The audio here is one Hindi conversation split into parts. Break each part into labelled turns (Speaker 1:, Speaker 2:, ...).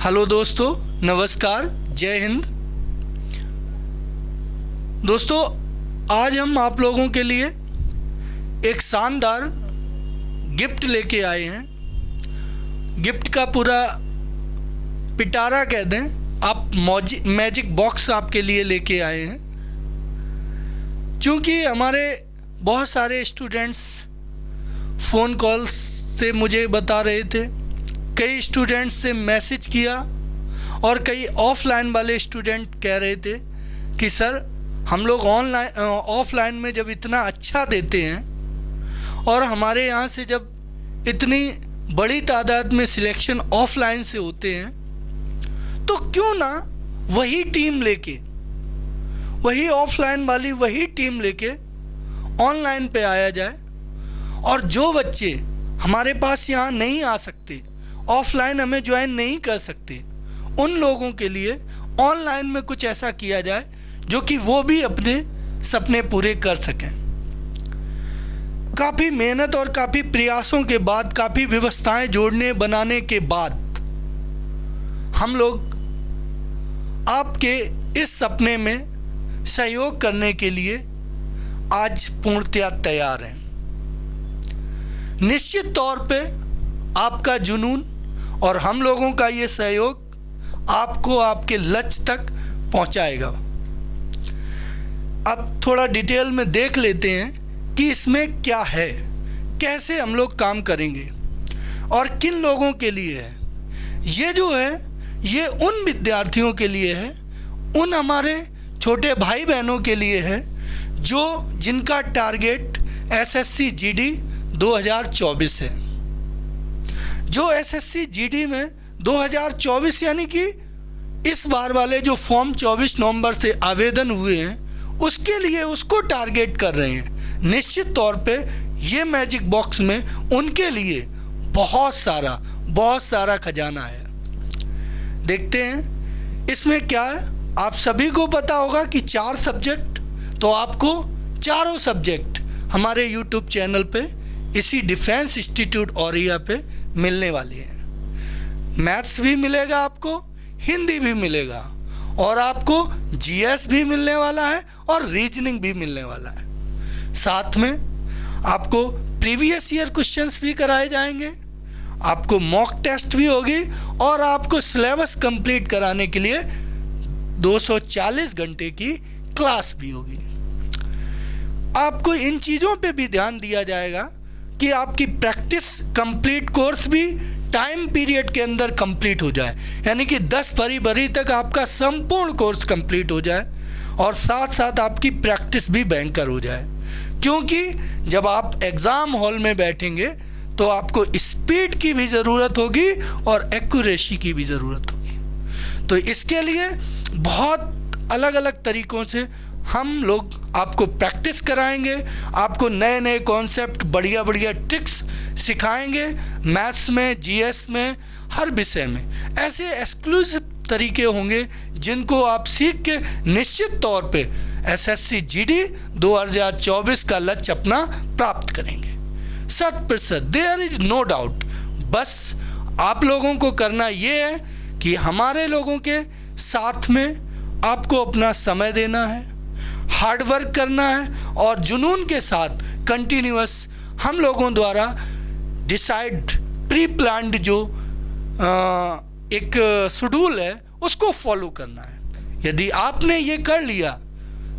Speaker 1: हेलो दोस्तों, नमस्कार, जय हिंद। दोस्तों, आज हम आप लोगों के लिए एक शानदार गिफ्ट लेके आए हैं। गिफ्ट का पूरा पिटारा कह दें आप, मैजिक बॉक्स आपके लिए लेके आए हैं। क्योंकि हमारे बहुत सारे स्टूडेंट्स फ़ोन कॉल से मुझे बता रहे थे, कई स्टूडेंट्स से मैसेज किया और कई ऑफलाइन वाले स्टूडेंट कह रहे थे कि सर हम लोग ऑफलाइन में जब इतना अच्छा देते हैं और हमारे यहाँ से जब इतनी बड़ी तादाद में सिलेक्शन ऑफलाइन से होते हैं, तो क्यों ना वही टीम लेके, वही ऑफलाइन वाली वही टीम लेके ऑनलाइन पे आया जाए। और जो बच्चे हमारे पास यहाँ नहीं आ सकते, ऑफलाइन हमें ज्वाइन नहीं कर सकते, उन लोगों के लिए ऑनलाइन में कुछ ऐसा किया जाए जो कि वो भी अपने सपने पूरे कर सकें। काफ़ी मेहनत और काफ़ी प्रयासों के बाद, काफ़ी व्यवस्थाएं जोड़ने बनाने के बाद हम लोग आपके इस सपने में सहयोग करने के लिए आज पूर्णतया तैयार हैं। निश्चित तौर पे आपका जुनून और हम लोगों का ये सहयोग आपको आपके लक्ष्य तक पहुंचाएगा। अब थोड़ा डिटेल में देख लेते हैं कि इसमें क्या है, कैसे हम लोग काम करेंगे और किन लोगों के लिए है। ये जो है ये उन विद्यार्थियों के लिए है, उन हमारे छोटे भाई बहनों के लिए है जिनका टारगेट एसएससी जीडी 2024 है। जो एसएससी जीडी में 2024 यानी कि इस बार वाले जो फॉर्म 24 नवंबर से आवेदन हुए हैं, उसके लिए उसको टारगेट कर रहे हैं। निश्चित तौर पे ये मैजिक बॉक्स में उनके लिए बहुत सारा खजाना है। देखते हैं इसमें क्या है। आप सभी को पता होगा कि 4 सब्जेक्ट, तो आपको चारों सब्जेक्ट हमारे यूट्यूब चैनल पे इसी डिफेंस इंस्टीट्यूट औरैया पे मिलने वाली है। मैथ्स भी मिलेगा आपको, हिंदी भी मिलेगा और आपको जीएस भी मिलने वाला है और रीजनिंग भी मिलने वाला है। साथ में आपको प्रीवियस ईयर क्वेश्चंस भी कराए जाएंगे, आपको मॉक टेस्ट भी होगी और आपको सिलेबस कंप्लीट कराने के लिए 240 घंटे की क्लास भी होगी। आपको इन चीज़ों पे भी ध्यान दिया जाएगा कि आपकी प्रैक्टिस कंप्लीट कोर्स भी टाइम पीरियड के अंदर कंप्लीट हो जाए, यानी कि 10 फरवरी तक आपका संपूर्ण कोर्स कंप्लीट हो जाए और साथ साथ आपकी प्रैक्टिस भी भयंकर हो जाए। क्योंकि जब आप एग्ज़ाम हॉल में बैठेंगे तो आपको स्पीड की भी ज़रूरत होगी और एक्यूरेसी की भी ज़रूरत होगी। तो इसके लिए बहुत अलग अलग तरीक़ों से हम लोग आपको प्रैक्टिस कराएंगे, आपको नए नए कॉन्सेप्ट, बढ़िया ट्रिक्स सिखाएंगे। मैथ्स में, जीएस में, हर विषय में ऐसे एक्सक्लूसिव तरीके होंगे जिनको आप सीख के निश्चित तौर पे एसएससी जीडी 2024 का लक्ष्य अपना प्राप्त करेंगे। 100%, देयर इज नो डाउट। बस आप लोगों को करना ये है कि हमारे लोगों के साथ में आपको अपना समय देना है, हार्ड वर्क करना है और जुनून के साथ कंटिन्यूअस हम लोगों द्वारा डिसाइड प्री प्लान्ड जो एक शेड्यूल है उसको फॉलो करना है। यदि आपने ये कर लिया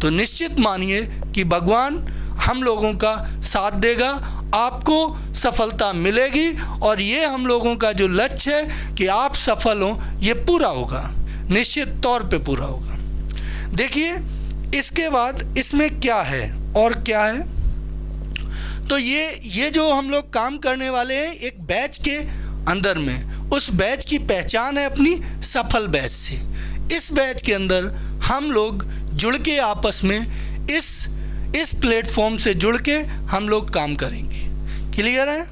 Speaker 1: तो निश्चित मानिए कि भगवान हम लोगों का साथ देगा, आपको सफलता मिलेगी और ये हम लोगों का जो लक्ष्य है कि आप सफल हों, ये पूरा होगा, निश्चित तौर पे पूरा होगा। देखिए इसके बाद इसमें क्या है और क्या है, तो ये जो हम लोग काम करने वाले हैं एक बैच के अंदर में, उस बैच की पहचान है अपनी सफल बैच से। इस बैच के अंदर हम लोग जुड़ के आपस में इस प्लेटफॉर्म से जुड़ के हम लोग काम करेंगे। क्लियर है?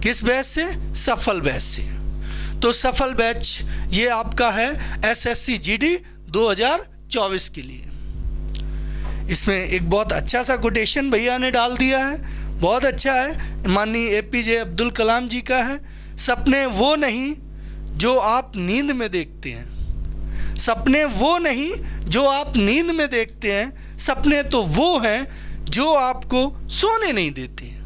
Speaker 1: किस बैच से? सफल बैच से। तो सफल बैच ये आपका है एसएससी जीडी 2024 के लिए। इसमें एक बहुत अच्छा सा कोटेशन भैया ने डाल दिया है, बहुत अच्छा है, माननीय एपीजे अब्दुल कलाम जी का है। सपने वो नहीं जो आप नींद में देखते हैं, सपने वो नहीं जो आप नींद में देखते हैं, सपने तो वो हैं जो आपको सोने नहीं देते हैं।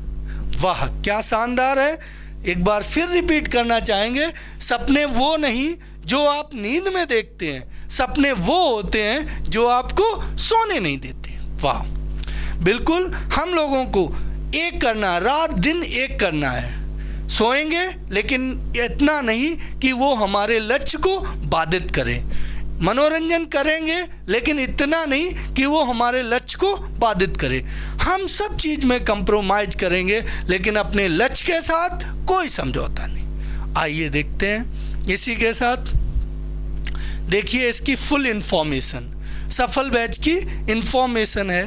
Speaker 1: वाह क्या शानदार है। एक बार फिर रिपीट करना चाहेंगे, सपने वो नहीं जो आप नींद में देखते हैं, सपने वो होते हैं जो आपको सोने नहीं देते हैं। वाह, बिल्कुल हम लोगों को एक करना, रात दिन एक करना है। सोएंगे लेकिन इतना नहीं कि वो हमारे लक्ष्य को बाधित करे, मनोरंजन करेंगे लेकिन इतना नहीं कि वो हमारे लक्ष्य को बाधित करे। हम सब चीज़ में कंप्रोमाइज करेंगे लेकिन अपने लक्ष्य के साथ कोई समझौता नहीं। आइए देखते हैं, इसी के साथ देखिए इसकी फुल इंफॉर्मेशन, सफल बैच की इंफॉर्मेशन है।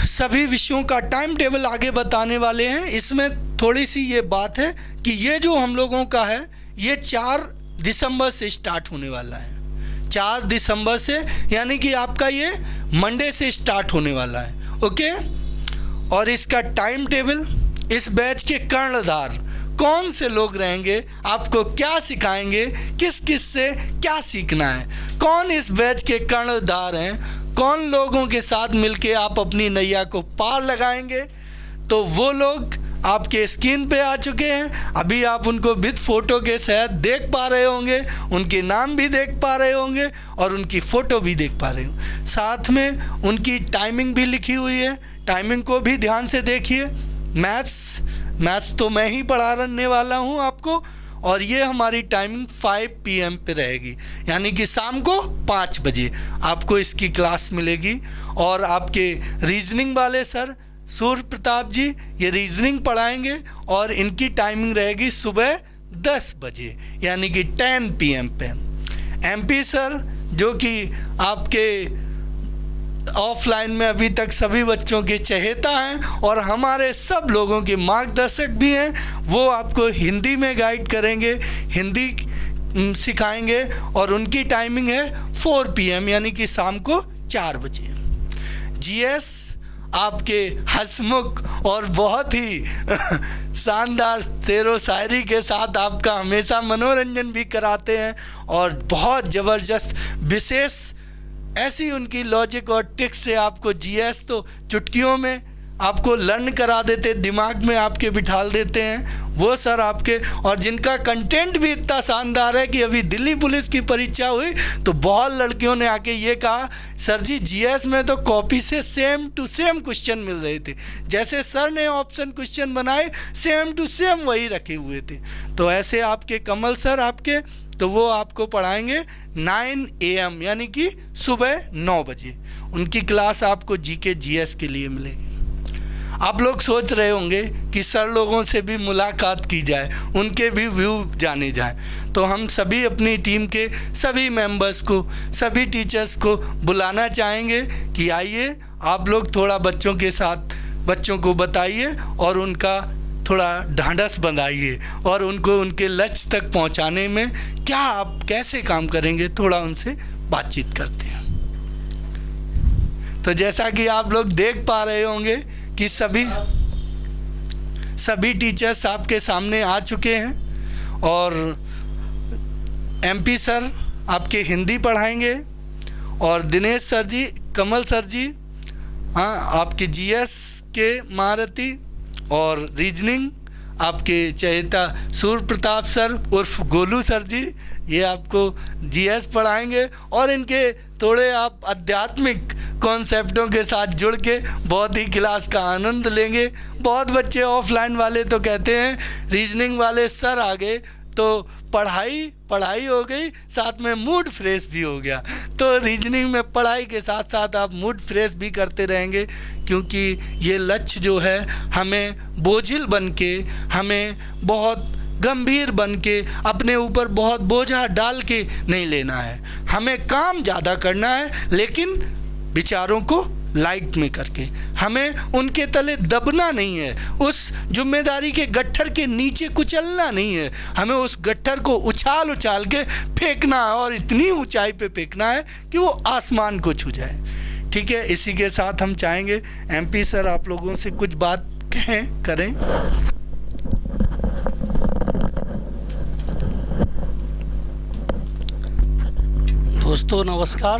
Speaker 1: सभी विषयों का टाइम टेबल आगे बताने वाले हैं। इसमें थोड़ी सी ये बात है कि ये जो हम लोगों का है ये 4 दिसंबर से स्टार्ट होने वाला है। 4 दिसंबर से, यानी कि आपका ये मंडे से स्टार्ट होने वाला है। ओके, और इसका टाइम टेबल, इस बैच के कर्णधार कौन से लोग रहेंगे, आपको क्या सिखाएंगे, किस किस से क्या सीखना है, कौन इस बैच के कर्णधार हैं, कौन लोगों के साथ मिलके आप अपनी नैया को पार लगाएंगे, तो वो लोग आपके स्क्रीन पे आ चुके हैं। अभी आप उनको विद फोटो के साथ देख पा रहे होंगे, उनके नाम भी देख पा रहे होंगे और उनकी फ़ोटो भी देख पा रहे हो। साथ में उनकी टाइमिंग भी लिखी हुई है, टाइमिंग को भी ध्यान से देखिए। मैथ्स तो मैं ही पढ़ाने वाला हूँ आपको, और ये हमारी टाइमिंग 5 PM पे रहेगी, यानी कि शाम को 5 बजे आपको इसकी क्लास मिलेगी। और आपके रीजनिंग वाले सर सूर्य प्रताप जी ये रीजनिंग पढ़ाएंगे और इनकी टाइमिंग रहेगी सुबह 10 बजे, यानी कि 10 PM पे। MP सर जो कि आपके ऑफलाइन में अभी तक सभी बच्चों के चहेता हैं और हमारे सब लोगों के मार्गदर्शक भी हैं, वो आपको हिंदी में गाइड करेंगे, हिंदी सिखाएंगे और उनकी टाइमिंग है 4 PM, यानी कि शाम को 4 बजे। GS आपके हंसमुख और बहुत ही शानदार शेरो शायरी के साथ आपका हमेशा मनोरंजन भी कराते हैं और बहुत ज़बरदस्त विशेष ऐसी उनकी लॉजिक और ट्रिक्स से आपको GS तो चुटकियों में आपको लर्न करा देते, दिमाग में आपके बिठाल देते हैं वो सर आपके। और जिनका कंटेंट भी इतना शानदार है कि अभी दिल्ली पुलिस की परीक्षा हुई तो बहुत लड़कियों ने आके ये कहा, सर जी GS में तो कॉपी से सेम टू सेम क्वेश्चन मिल रहे थे, जैसे सर ने ऑप्शन क्वेश्चन बनाए सेम टू सेम वही रखे हुए थे। तो ऐसे आपके कमल सर आपके, तो वो आपको पढ़ाएंगे 9 AM, यानी कि सुबह 9 बजे। उनकी क्लास आपको GK GS के लिए मिलेगी। आप लोग सोच रहे होंगे कि सर लोगों से भी मुलाकात की जाए, उनके भी व्यू जाने जाए, तो हम सभी अपनी टीम के सभी मेंबर्स को, सभी टीचर्स को बुलाना चाहेंगे कि आइए आप लोग थोड़ा बच्चों के साथ बच्चों को बताइए और उनका थोड़ा ढांढस बंधाइए और उनको उनके लक्ष्य तक पहुंचाने में क्या आप कैसे काम करेंगे, थोड़ा उनसे बातचीत करते हैं। तो जैसा कि आप लोग देख पा रहे होंगे कि सभी टीचर्स आपके सामने आ चुके हैं और MP सर आपके हिंदी पढ़ाएंगे और दिनेश सर जी, कमल सर जी हाँ आपके GS के महारथी, और रीजनिंग आपके चहेता सूर्य प्रताप सर उर्फ गोलू सर जी ये आपको GS पढ़ाएंगे और इनके थोड़े आप आध्यात्मिक कॉन्सेप्टों के साथ जुड़ के बहुत ही क्लास का आनंद लेंगे। बहुत बच्चे ऑफलाइन वाले तो कहते हैं रीजनिंग वाले सर आ गए तो पढ़ाई हो गई, साथ में मूड फ्रेश भी हो गया। तो रीजनिंग में पढ़ाई के साथ साथ आप मूड फ्रेश भी करते रहेंगे, क्योंकि ये लक्ष्य जो है हमें बोझिल बन के, हमें बहुत गंभीर बन के, अपने ऊपर बहुत बोझा डाल के नहीं लेना है। हमें काम ज़्यादा करना है लेकिन विचारों को लाइट में करके, हमें उनके तले दबना नहीं है, उस जिम्मेदारी के गट्ठर के नीचे कुचलना नहीं है, हमें उस गट्ठर को उछाल के फेंकना है और इतनी ऊंचाई पे फेंकना है कि वो आसमान को छू जाए। ठीक है, इसी के साथ हम चाहेंगे MP सर आप लोगों से कुछ बात करें।
Speaker 2: दोस्तों नमस्कार।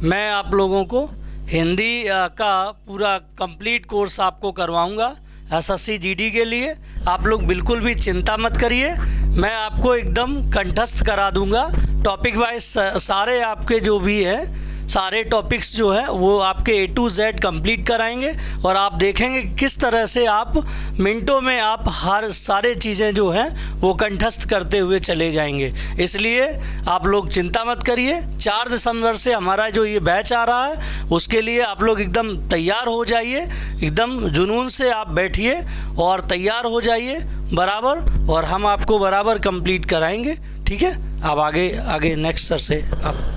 Speaker 2: मैं आप लोगों को हिंदी का पूरा कंप्लीट कोर्स आपको करवाऊंगा एसएससी जीडी के लिए। आप लोग बिल्कुल भी चिंता मत करिए, मैं आपको एकदम कंठस्थ करा दूंगा। टॉपिक वाइज सारे आपके जो भी है सारे टॉपिक्स जो है वो आपके A to Z कंप्लीट कराएंगे और आप देखेंगे किस तरह से आप मिनटों में आप हर सारे चीज़ें जो हैं वो कंठस्थ करते हुए चले जाएंगे। इसलिए आप लोग चिंता मत करिए। 4 दिसंबर से हमारा जो ये बैच आ रहा है उसके लिए आप लोग एकदम तैयार हो जाइए, एकदम जुनून से आप बैठिए और तैयार हो जाइए बराबर, और हम आपको बराबर कंप्लीट कराएंगे। ठीक है, अब आगे नेक्स्ट सर से आप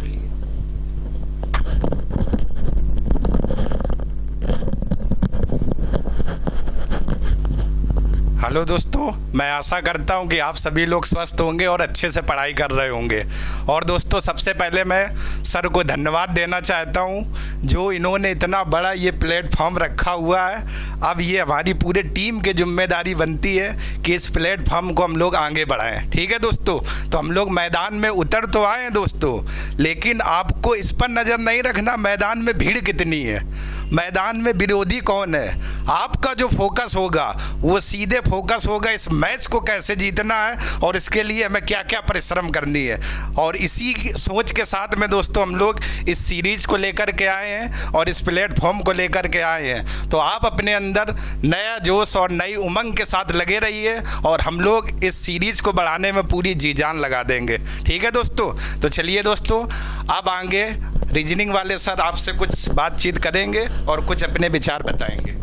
Speaker 3: हेलो दोस्तों, मैं आशा करता हूं कि आप सभी लोग स्वस्थ होंगे और अच्छे से पढ़ाई कर रहे होंगे। और दोस्तों, सबसे पहले मैं सर को धन्यवाद देना चाहता हूं जो इन्होंने इतना बड़ा ये प्लेटफॉर्म रखा हुआ है। अब ये हमारी पूरे टीम की जिम्मेदारी बनती है कि इस प्लेटफॉर्म को हम लोग आगे बढ़ाएं। ठीक है दोस्तों, तो हम लोग मैदान में उतर तो आए हैं दोस्तों, लेकिन आपको इस पर नज़र नहीं रखना मैदान में भीड़ कितनी है, मैदान में विरोधी कौन है। आपका जो फोकस होगा वो सीधे फोकस होगा इस मैच को कैसे जीतना है और इसके लिए हमें क्या क्या परिश्रम करनी है। और इसी सोच के साथ में दोस्तों हम लोग इस सीरीज़ को लेकर के आए हैं और इस प्लेटफॉर्म को लेकर के आए हैं। तो आप अपने अंदर नया जोश और नई उमंग के साथ लगे रहिए और हम लोग इस सीरीज़ को बढ़ाने में पूरी जी जान लगा देंगे। ठीक है दोस्तों, तो चलिए दोस्तों, अब आगे रीजनिंग वाले सर आपसे कुछ बातचीत करेंगे और कुछ अपने विचार बताएंगे।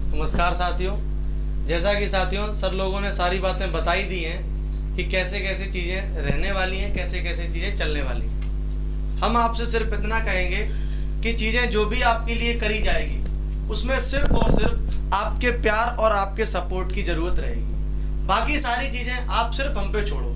Speaker 4: नमस्कार साथियों, जैसा कि साथियों सर लोगों ने सारी बातें बताई दी हैं कि कैसे कैसे चीज़ें रहने वाली हैं, कैसे कैसे चीज़ें चलने वाली हैं। हम आपसे सिर्फ इतना कहेंगे कि चीज़ें जो भी आपके लिए करी जाएगी उसमें सिर्फ और सिर्फ आपके प्यार और आपके सपोर्ट की ज़रूरत रहेगी। बाकी सारी चीज़ें आप सिर्फ हम पे छोड़ो।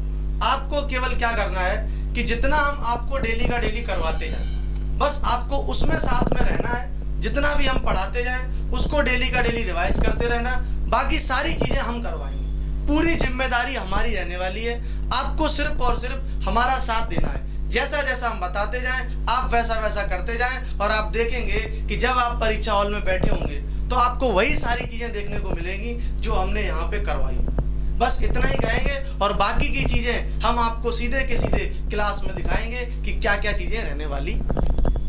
Speaker 4: आपको केवल क्या करना है कि जितना हम आपको डेली का डेली करवाते जाएं, बस आपको उसमें साथ में रहना है। जितना भी हम पढ़ाते जाएं उसको डेली का डेली रिवाइज करते रहना। बाकी सारी चीज़ें हम करवाएंगे, पूरी जिम्मेदारी हमारी रहने वाली है। आपको सिर्फ और सिर्फ हमारा साथ देना है। जैसा जैसा हम बताते जाएं आप वैसा वैसा करते जाएं और आप देखेंगे कि जब आप परीक्षा हॉल में बैठे होंगे तो आपको वही सारी चीज़ें देखने को मिलेंगी जो हमने यहाँ पे करवाई। बस इतना ही कहेंगे और बाकी की चीज़ें हम आपको सीधे के सीधे क्लास में दिखाएंगे कि क्या क्या चीज़ें रहने वाली।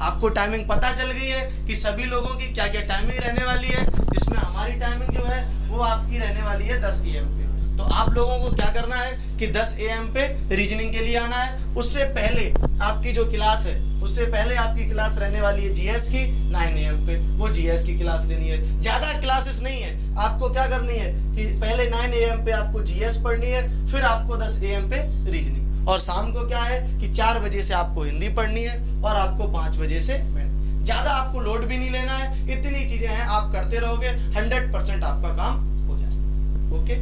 Speaker 4: आपको टाइमिंग पता चल गई है कि सभी लोगों की क्या क्या टाइमिंग रहने वाली है, जिसमें हमारी टाइमिंग जो है वो आपकी रहने वाली है 10 AM पे। तो आप लोगों को क्या करना है कि 10 AM पे रीजनिंग के लिए आना है। उससे पहले आपकी जो क्लास है उससे पहले आपकी क्लास रहने वाली है जीएस की 9 AM पे। वो जीएस की क्लास लेनी है, ज़्यादा क्लासेस नहीं है। आपको क्या करनी है कि पहले 9 AM पे आपको जीएस पढ़नी है, फिर आपको 10 AM पे रीजनिंग, और शाम को क्या है कि 4 बजे से आपको हिंदी पढ़नी है और आपको 5 बजे से मैथ। ज़्यादा आपको लोड भी नहीं लेना है। इतनी चीज़ें हैं, आप करते रहोगे 100% आपका काम हो जाए। ओके,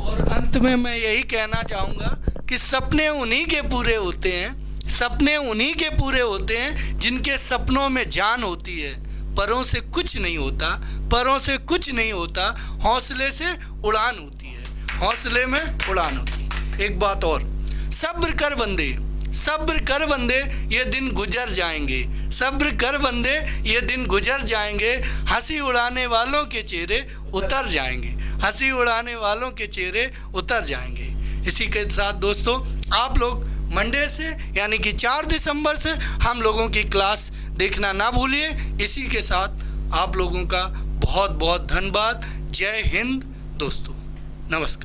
Speaker 1: और अंत में मैं यही कहना चाहूँगा कि सपने उन्हीं के पूरे होते हैं, सपने उन्हीं के पूरे होते हैं जिनके सपनों में जान होती है। परों से कुछ नहीं होता, परों से कुछ नहीं होता, हौसले से उड़ान होती है, हौसले में उड़ान होती है। एक बात और, सब्र कर बंदे, सब्र कर बंदे, ये दिन गुजर जाएंगे, सब्र कर बंदे, ये दिन गुजर जाएंगे। हंसी उड़ाने वालों के चेहरे उतर जाएंगे, हंसी उड़ाने वालों के चेहरे उतर जाएंगे। इसी के साथ दोस्तों आप लोग मंडे से यानी कि 4 दिसंबर से हम लोगों की क्लास देखना ना भूलिए। इसी के साथ आप लोगों का बहुत बहुत धन्यवाद। जय हिंद दोस्तों, नमस्कार।